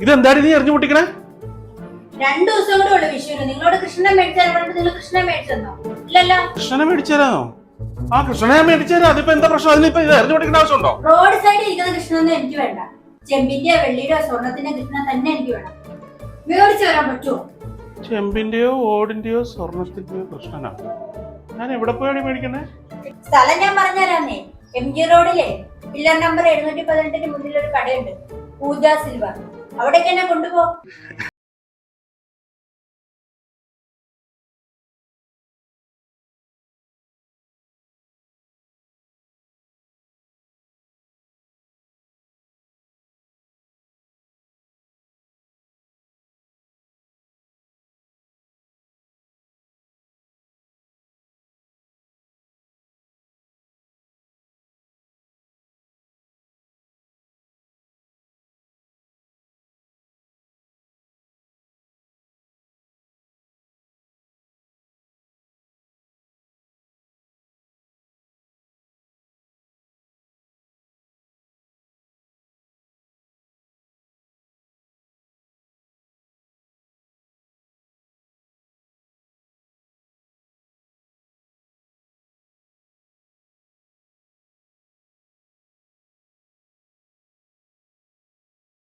ഇതെന്തായാലും നീ എറിഞ്ഞു പൊട്ടിക്കണേ? 2 ദിവസം കൂടെ ഉള്ളു വിഷുവിന്. നിങ്ങളോട് കൃഷ്ണനെ മേടിച്ചാൽ നിങ്ങൾ കൃഷ്ണനെ മേടിച്ചെന്നോ? ഇല്ലല്ലോ. കൃഷ്ണനെ മേടിച്ചാലോ? ആ കൃഷ്ണനെ മേടിച്ചാലോ? അതിപ്പോ എന്താ പ്രശ്നം? അതിനിപ്പോ ഇത് എറിഞ്ഞു പൊട്ടിക്കേണ്ട ആവശ്യമുണ്ടോ? റോഡ് സൈഡിൽ ഇരിക്കുന്ന കൃഷ്ണനൊന്നും എനിക്ക് വേണ്ട. ചെമ്പിന്റെയോ വെള്ളിയുടെയോ സ്വർണത്തിന്റെ കൃഷ്ണൻ തന്നെ എനിക്ക് വേണം. മേടിച്ചു വരാൻ പറ്റുമോ? ചെമ്പിന്റെയോ ഓടിന്റെയോ സ്വർണത്തിന്റെയോ കൃഷ്ണനാ? ഞാൻ എവിടെ പോയാണ് മേടിക്കണേ? സ്ഥലം ഞാൻ പറഞ്ഞുതരാന്നേ. MG റോഡിലെ പില്ലർ നമ്പർ 718 മുന്നിൽ ഒരു കടയുണ്ട്, പൂജ സിൽവർ. അവിടേക്ക് എന്നെ കൊണ്ടുപോ.